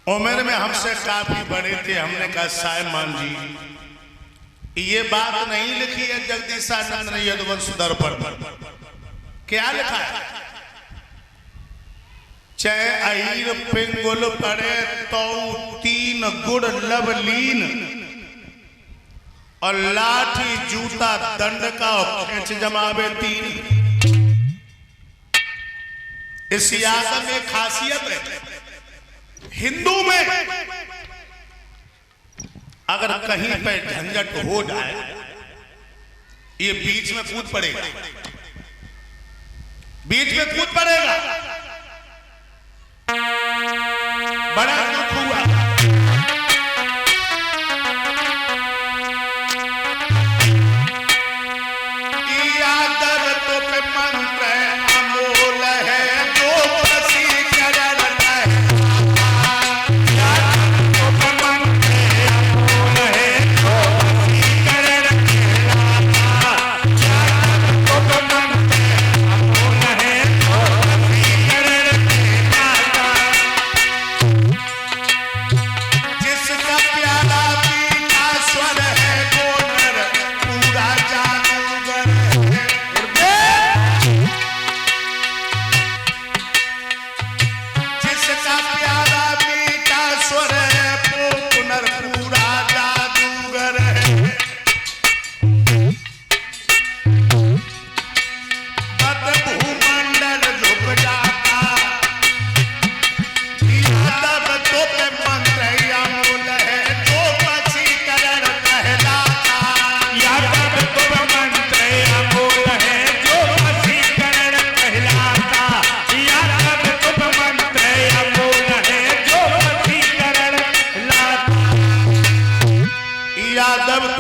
उम्र में हमसे काफी बड़े थे। हमने कहा साहब मान जी ये बात नहीं लिखी है जगदीशानंद ने यदुवंश दर्पण पर। क्या लिखा है? चाहे अहीर पिंगुल पड़े तो 3 गुड़ लवलीन और लाठी जूता दंड का खेच जमावे 3। इस याद में खासियत है, हिंदू में अगर कहीं पे झंझट हो जाए ये बीच में कूद पड़ेगा, बीच में कूद पड़ेगा। बड़ा दुख हुआ। यादव तो पे मंत्र अमोल है जो वशीकरण है।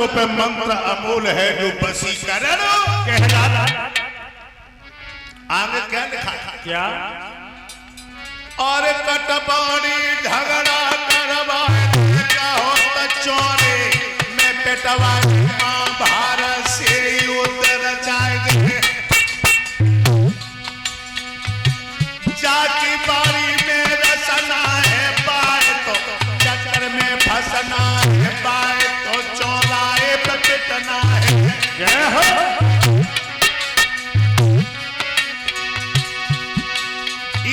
पे मंत्र अमूल है जो वशीकरण कहलाता। आगे क्या लिखा था? क्या? और कटबाड़ी झगड़ा करवाए हो तो चोरे में पेटवा मां भारत से उतर जाएंगे। जाकी बारी में रसना है पाए तो चक्कर में फंसना है पाए तो चौराहे पे पिटना है। जय हो।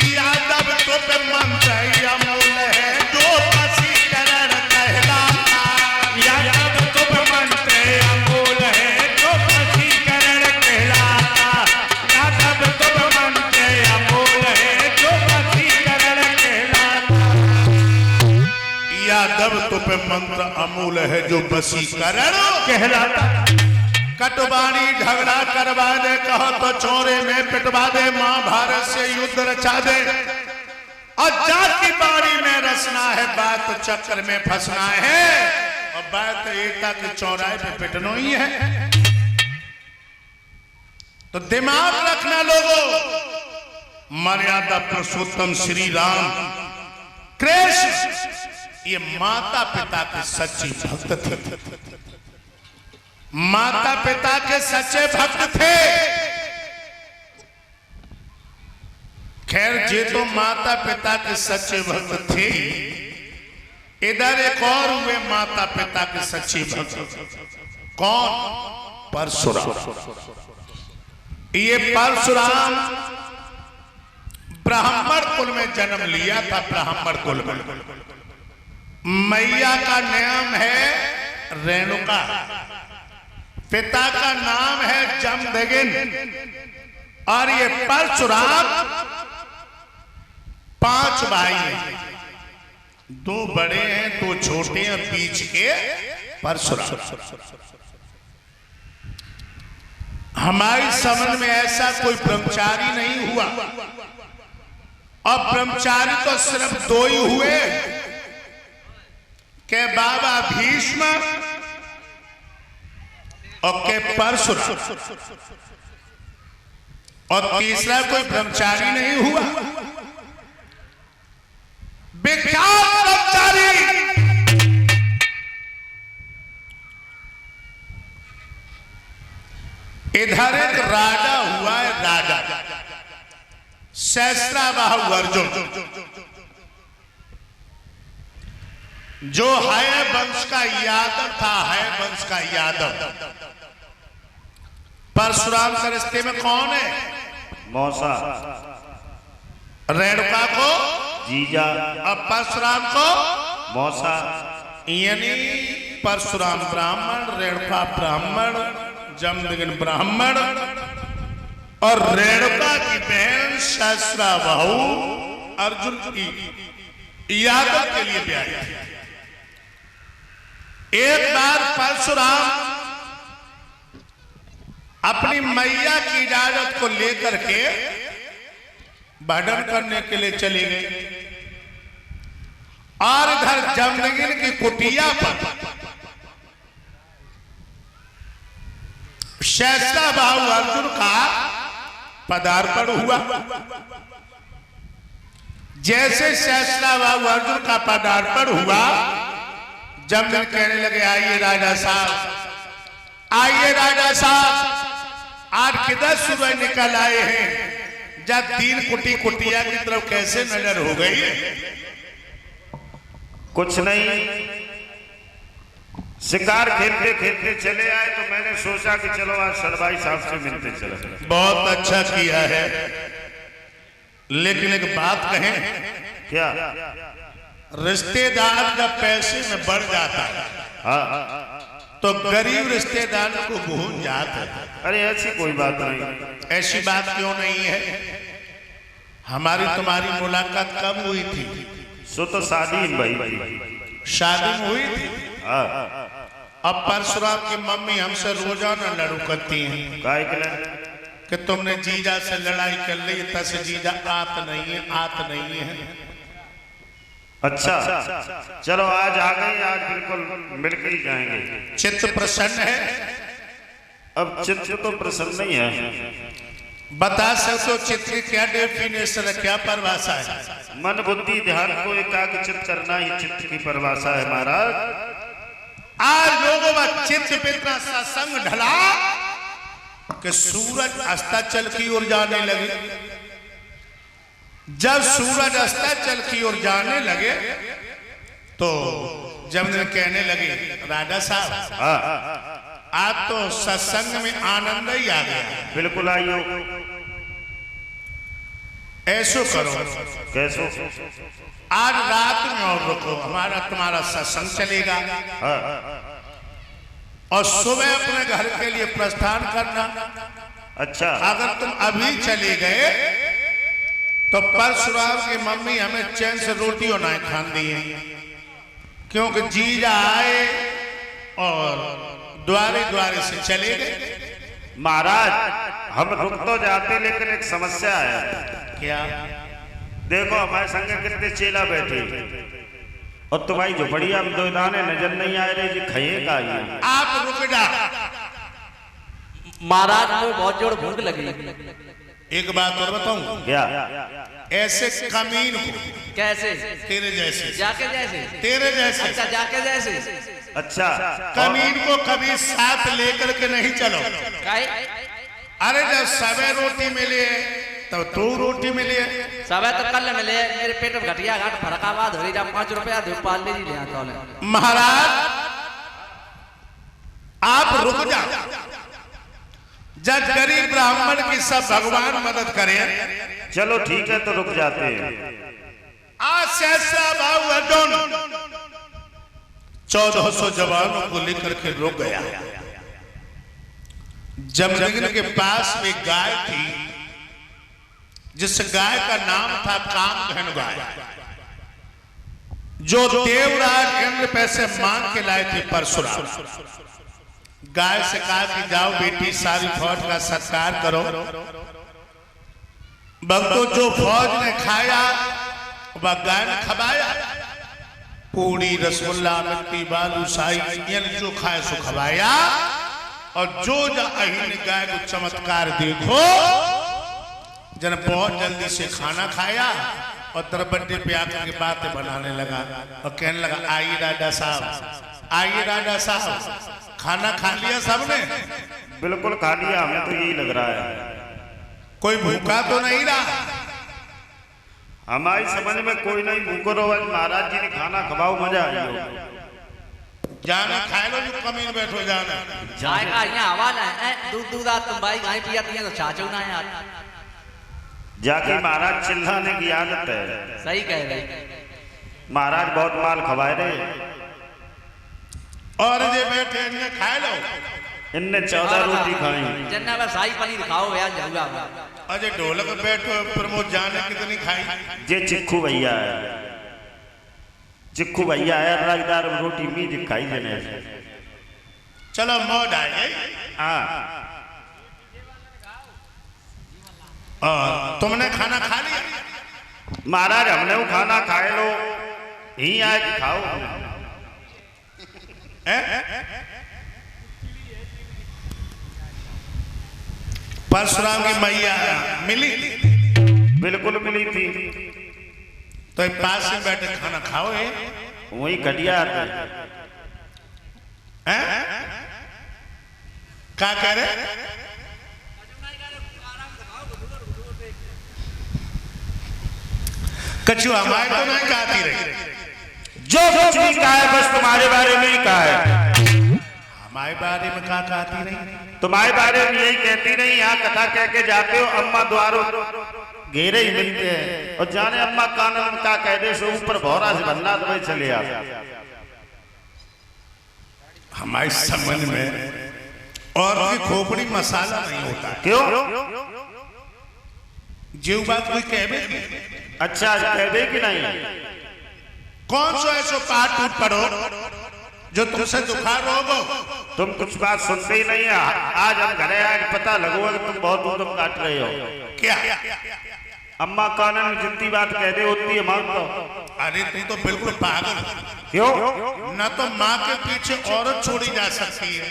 यादव तो पे मंत्र अमूल है जो वशीकरण कहलाता। यादव तो पे मंत्र अमूल है जो वशीकरण कहलाता। यादव तो पे मंत्र अमूल है जो वशीकरण कहलाता। यादव तो पे मंत्र अमूल है जो वशीकरण कहलाता। कटवाणी झगड़ा करवा दे कहो तो चोरे में पिटवा दे मां भारत से युद्ध रचा दे। और जाति बारी में रसना है बात चक्कर में फंसना है और बात एकता के चौराहे पे पिटना ही है। तो दिमाग रखना लोगों, मर्यादा पुरुषोत्तम श्री राम कृष्ण ये माता पिता के सच्चे भक्त थे। माता पिता के सच्चे भक्त थे। खैर जे तो माता पिता के सच्चे भक्त थे, इधर एक और हुए माता पिता के सच्चे भक्त। कौन? परशुराम। ये परशुराम ब्राह्मण कुल में जन्म लिया था। ब्राह्मण कुल में मैया का नाम है रेणुका, पिता का नाम है जमदग्नि। और ये परशुराम 5 भाई हैं, 2 बड़े हैं 2 छोटे हैं, बीच के परशुराम। हमारी समझ में ऐसा कोई ब्रह्मचारी नहीं हुआ। और ब्रह्मचारी तो सिर्फ 2 ही हुए के बाबा भीष्म और के परशुराम। और तीसरा कोई ब्रह्मचारी नहीं हुआ। विख्यात ब्रह्मचारी इधर एक राजा हुआ है, राजा सहस्त्राबाहु अर्जुन। जो है वंश का यादव था, है वंश का यादव। परशुराम के रिश्ते में कौन है? मौसा। रेणुका को जीजा। अब परशुराम को मौसा। यानी परशुराम ब्राह्मण, रेणुका ब्राह्मण, जमदग्नि ब्राह्मण और रेणुका की बहन सहस्रा बहू अर्जुन की यादव के लिए भी आई थी। एक बार परशुराम अपनी मैया की इजाजत को लेकर के भजन करने के लिए चले गए और इधर जमदग्नि की कुटिया पर सहस्रा बाहु अर्जुन का पदार्पण हुआ। जैसे सहस्रा बाहु अर्जुन का पदार्पण हुआ, जमदग्नि कहने लगे आइए राजा साहब, आइए राजा साहब, आज किधर सुबह निकल आए हैं? जब तीन कुटिया की तरफ कैसे नजर हो गई? कुछ नहीं, शिकार खेलते खेलते चले आए तो मैंने सोचा कि चलो आज सरभाई साहब से मिलते चले। बहुत अच्छा किया है, लेकिन एक बात कहें क्या? रिश्तेदार जब पैसे में बढ़ जाता है तो गरीब रिश्तेदार को भूल जाता है। अरे ऐसी कोई बात नहीं। ऐसी बात क्यों नहीं है? हमारी तुम्हारी मुलाकात कब हुई थी? सो तो शादी भाई, शादी में हुई थी। अब परशुराम की मम्मी हमसे रोजाना लड़ू करती हैं कि तुमने जीजा से लड़ाई कर ली, तब से जीजा आत नहीं है, आत नहीं है। अच्छा चलो आज आ गए, आज बिल्कुल मिलकर ही जाएंगे। चित्त प्रसन्न है? अब चित्त तो प्रसन्न नहीं है। बता सकते हो चित्त की क्या डेफिनेशन है, क्या परिभाषा है? मन बुद्धि ध्यान को एकाग्रचित करना ही चित्त की परिभाषा है महाराज। आज लोगों का चित्त पे इतना सत्संग ढला कि सूरज अस्ताचल की ओर जाने लगे। जब सूरज अस्ताचल की ओर जाने लगे तो जमदग्नि कहने लगे राजा साहब आप तो सत्संग में आनंद ही आ गया। बिल्कुल आइयो। ऐसो करो, कैसो? आज रात में और रुको, हमारा तुम्हारा सत्संग चलेगा और सुबह अपने घर के लिए प्रस्थान करना। अच्छा। अगर तुम अभी चले गए तो परशुराम की मम्मी हमें चैन से रोटी और ना खान दी है, क्योंकि जीजा आए और द्वारे द्वारे से चले गए। महाराज हम रुक तो जाते, लेकिन एक समस्या है। क्या? देखो हमारे संग कितने चेला बैठे और तुम्हारी झोपड़िया में दो दाने नजर नहीं आ रहे जी, खाइएगा ये। आप रुक जा महाराज को बहुत जोर भूख लगी। एक बात और बताऊं क्या? ऐसे कमीन को कैसे? तेरे जैसे, जाके जैसे, तेरे जैसे, अच्छा जाके जैसे, अच्छा कमीन को कभी साथ लेकर के नहीं चलो। अरे जब सबे रोटी मिले तब तू रोटी मिले। सबे तो कल मिले, मेरे पेट में घटिया घाट फरकाबाद हो रही, जब 5 रुपया दो पाल ले लिया। महाराज आप रुक जाओ, जब गरीब ब्राह्मण की सब भगवान मदद करें। चलो ठीक है तो रुक जाते हैं। आज सहस्रा बाहु अर्जुन 1400 जवानों को लेकर के रुक गया। जमदग्नि के पास में गाय थी, जिस गाय का नाम था कामधेनु गाय, जो देवराज इंद्र पैसे मांग के लाए थे परशुराम। गाय से कहा कि जाओ बेटी, सारी फौज का सत्कार करो। भक्तों जो फौज ने खाया वह गाय ने खवाया। पूड़ी, रसगुल्ला, मिट्टी, बालूशाही, जो खाए सो खवाया। और जो अहीन गाय को चमत्कार देखो, जन बहुत जल्दी से खाना खाया और दरबड्डे पे आकर के बातें बनाने लगा और कहने लगा आइए राजा साहब, आइए राजा साहब, खाना खा लिया सबने? बिल्कुल खा लिया, हमें तो यही लग रहा है। कोई भूखा तो नहीं रहा? हमारी समझ में कोई नहीं, भूखो रहो, महाराज जी ने खाना खवाओ, मजा आई हो। जाना खाए लो, जो कमीन बैठो जाना। चाय का यहाँ हवाला है, दूध दूध आ तुम भाई गाय पिया तो चाचो ना यार। जाके महाराज चिल्लाने की आदत है। सही कह रहे, महाराज बहुत माल खवाए रहे, और जे बैठे इनने खाए लो। इनने 14 रोटी खाई। जन्ना बस शाही पनीर खाओ यार, जाऊंगा। अजय ढोलक बैठो, प्रमोद जाने कितनी खाई। जे चिक्कू भैया है, चिक्कू भैया है, राजदार रोटी मीठ खाई जने। चलो मौज आए। हाँ, तुमने खाना खा लिया? महाराज हमने वो खाना खाए लो, ही आज खाओ। परशुराम की मैया मिली? बिल्कुल मिली थी। तो पास में बैठे खाना खाओ। वही घटिया क्या कह रहे? कछु हमारे तो नहीं कहती रही। जो कुछ भी कहा है बस तुम्हारे बारे में ही कहा है। हमारे बारे में क्या कहती रही? तुम्हारे बारे में यही कहती नहीं। यहाँ कथा कह के जाते हो, अम्मा द्वारों घेरे ही मिलते हैं, और जाने अम्मा कानून में क्या कह दे, सो ऊपर भौरा से बनना तो वही चले आ। हमारे समझ में और की खोपड़ी मसाला नहीं होता। क्यों? जो बात कोई कहबे। अच्छा कहबे कि नहीं? कौन सो ऐसो पाठ टूट पड़ो जो तुमसे दुखा रोगो? तुम कुछ बात सुनते ही नहीं है। आज हम घरे आए, पता लगोगा कि तुम बहुत दूर काट रहे हो। क्या? अम्मा कानून में जितनी बात कह दे उतनी मान लो। अरे तुम तो बिल्कुल पागल। क्यों? न तो माँ के पीछे औरत छोड़ी जा सकती है,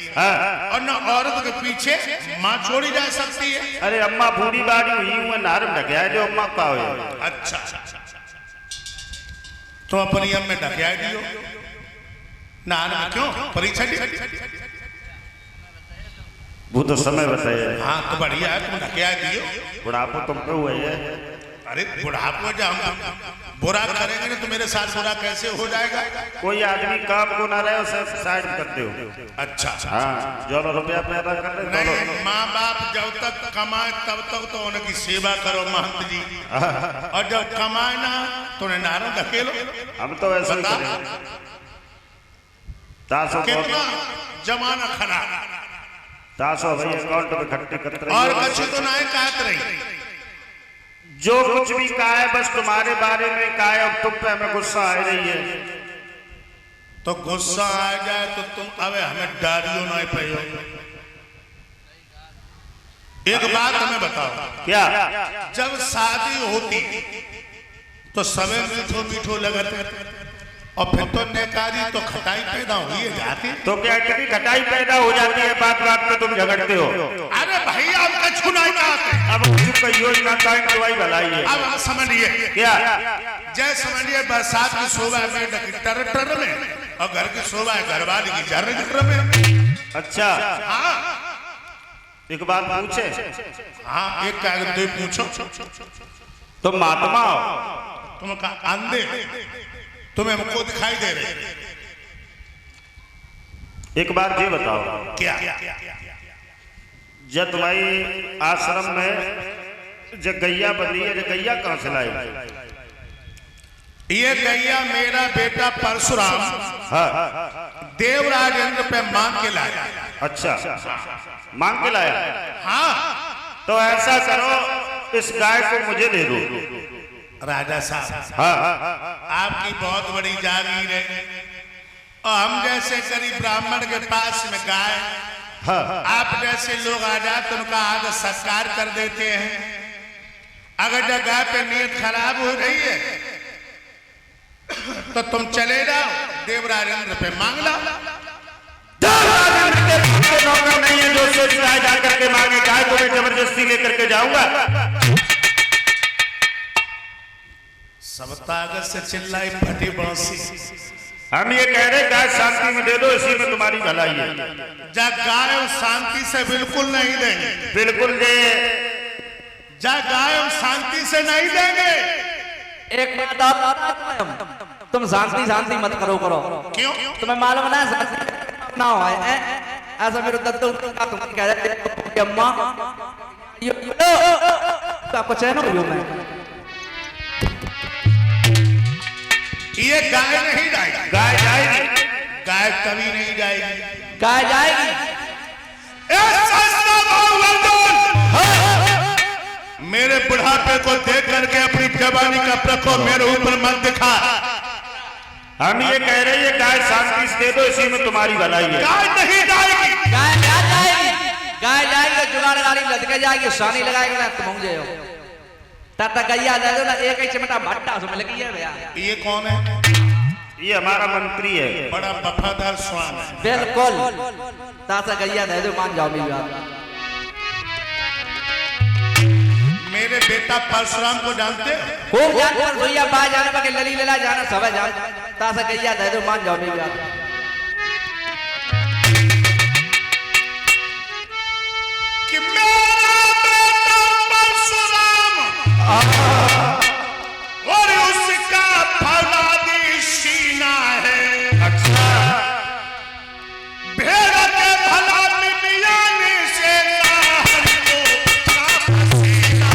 और न औरत के पीछे माँ छोड़ी जा सकती है। अरे अम्मा बूढ़ी बाड़ी हुई हूँ, नारम ढकिया है जो अम्मा का हो। अच्छा, तो अपनी अम्मा में ढकिया दियो नारम क्यों? परीक्षा दी वो तो समय बताइए। हाँ तो बढ़िया है, तुम ढकिया दियो। बुढ़ापो तुम पे हुआ है। अरे बुढ़ापो जब हम बुरा करेंगे ना तो मेरे साथ बुरा कैसे हो जाएगा? कोई आदमी काम को ना रहे उसे साइड करते हो। अच्छा, हाँ, जो रुपया पैदा कर रहे। नहीं, माँ बाप जब तक कमाए तब तक तो उनकी सेवा करो महंत जी, और जब कमाए ना तो उन्हें नारंग ढकेलो। हम तो ऐसा ही करेंगे। कितना जमाना खराब। तासो भाई अकाउंट में खट्टे करते और कुछ तो नहीं कहत रही। जो कुछ भी कहा है बस तुम्हारे बारे में कहा है। अब तुम पे हमें गुस्सा आ रही है। तो गुस्सा आ जाए तो तुम अबे हमें डारियो नहीं पायो। एक बात हमें बताओ, क्या? जब शादी होती तो सबे मीठो मीठो लगते, और फिर तो नेकारी तो खटाई पैदा हुई जाती। तो क्या कितनी खटाई पैदा हो जाती है, बात बात पे तुम झगड़ते हो। अरे भैया आप कछु नहीं कहते। अब योजना टाइम दवाई भलाई है। अब आप समझिए क्या? जय समझिए बरसात की शोभा में टर टर में, और घर की शोभा है घरवाली की जर जर में। अच्छा, हाँ एक बात पूछे? हाँ, एक कागज दे पूछो। तुम महात्मा हो, तुम कहा अंधे, तुम्हें हमको दिखाई दे रहे। एक बात ये बताओ, क्या? जब तुम्हारी आश्रम में जब गैया बनी है, जब गैया कहाँ से लाई? ये गैया मेरा बेटा परशुराम हाँ, देवराज इंद्र पे मांग के लाया। अच्छा, मांग के लाया? हाँ, तो ऐसा करो, इस गाय को मुझे दे दो। राजा साहब, हाँ, आपकी बहुत बड़ी जागीर है, और हम जैसे गरीब ब्राह्मण के पास में गाय, हाँ, आप जैसे लोग आ जाते तो उनका आदर सत्कार कर देते हैं। अगर जब गाय पे नीयत खराब हो रही है तो तुम चले जाओ देवराज इंद्र पे मांग लो। नौकर नहीं है जो सोच रहा है जाकर के मांगे, गाय को मैं जबरदस्ती लेकर के जाऊंगा। सब ताकत से चिल्लाई फटी बांसी। हम ये कह रहे गाय शांति में दे दो, इसी में तुम्हारी भलाई है। जा गाय शांति से बिल्कुल नहीं देंगे। बिल्कुल दे। जा गाय शांति से नहीं देंगे। एक बात और तुम शांति शांति मत करो करो। क्यों? तुम्हें मालूम ना शांति ना हो ऐसा मेरे दत्तू का तुम कह रहे थे अम्मा तो आपको चैन हो मैं ये गाय नहीं जाएगी, गाय जाएगी, गाय कभी नहीं जाएगी। गाय जाएगी। मेरे बुढ़ापे को देख करके अपनी जवानी का प्रकोप मेरे ऊपर मत दिखा। हम ये कह रहे हैं गाय शांति से दे दो, इसी में तुम्हारी भलाई है। गाय नहीं जाएगी। गाय क्या जाएगी? गाय जाएगी तो जुगाड़ गाड़ी लटके जाएगी, सानी लगाएगी ना तुम जाओ ताता गैया दे दो ना एक ही चिमटा भट्टा उसमें लगी है भैया। ये कौन है? ये हमारा मंत्री है, बड़ा वफादार स्वान है। बिल्कुल ताता गैया दे दो मान जाओ मेरी बात। मेरे बेटा परशुराम को जानते हो? खूब जानते हो भैया बाहर जाने पर लली लला जाना सब जान ताता गैया दे दो मान जाओ मेरी बात। कि मेरा बेटा परशुराम और उसका फौलादी सीना है। अच्छा भेड़ के भला मियाने से नाहर को पसीना।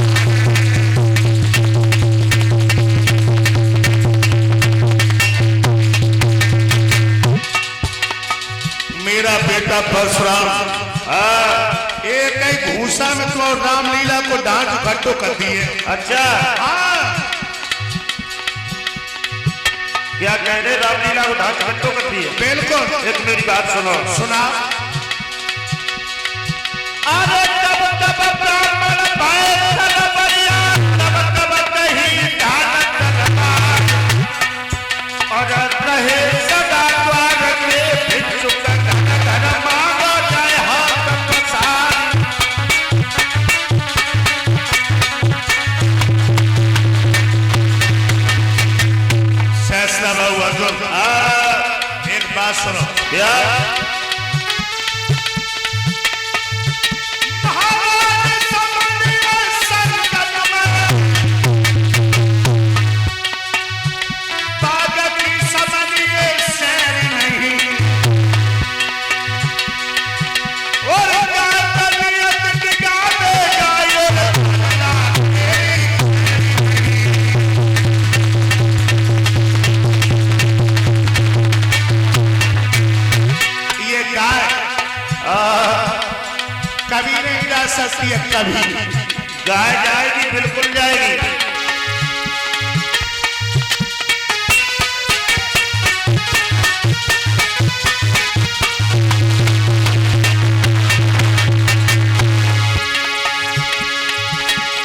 मेरा बेटा परशुराम एक ही भूसा में तो रामलीला को डांट इकट्ठो कर दिए। अच्छा हाँ क्या कह रहे, रामलीला को ढांच इकट्ठो कर दिए? बिल्कुल। एक मेरी बात सुनो। सुना। अरे तब तब ब्राह्मण भाई तलवरिया, तब तब कहीं ढालत दरबार, और रहे सदा द्वार के भिक्षुक धन धन मांगो जाए हाथ पसार। फैसला बाबू अर्जुन, एक बात सुनो। क्या? कभी नहीं जा सकती है, कभी। गाय जाएगी, बिल्कुल जाएगी।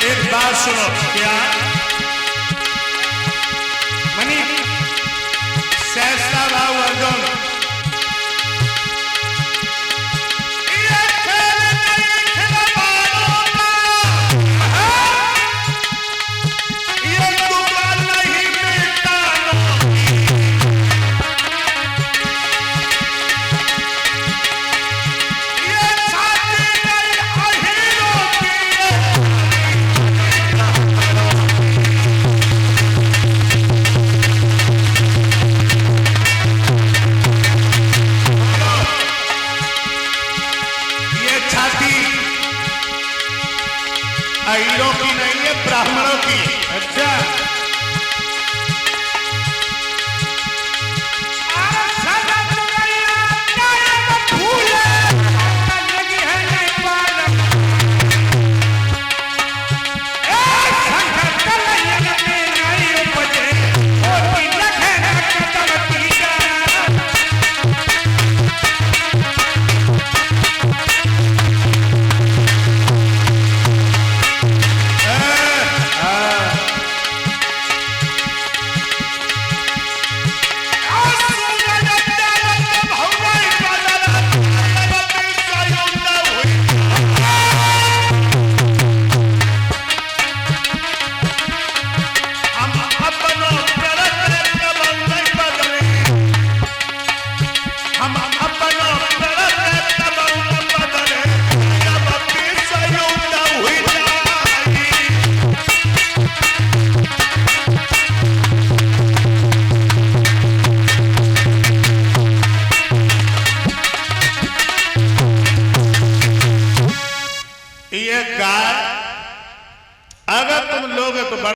एक बात सुनो। क्या? मनी सहसा बाबू अर्जुन, अहीरों की नहीं है, ब्राह्मणों की। अच्छा गाय अगर तुम लोगे तो